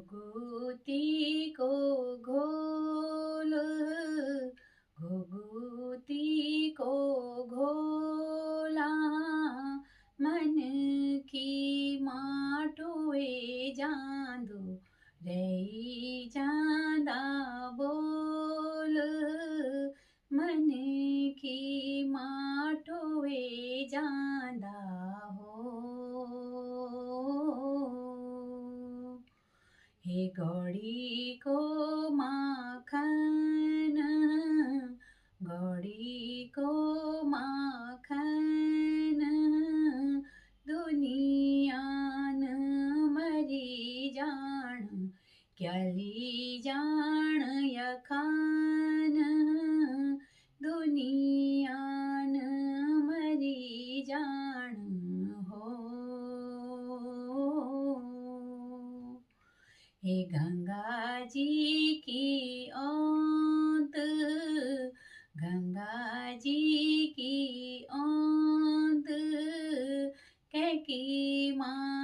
घुघुती को घोल, घुघुती को घोला, मन की माटुए जांदू रही जांदा बोल, मन की माटुए जांदा हो। हे गौड़ी को माखन, गौड़ी को माखन, दुनियान मरी जान, क्याली जान यखान, दुनियान मरी जान हो। हे गंगा जी की औंत, गंगा जी की औंत, कैकी माँ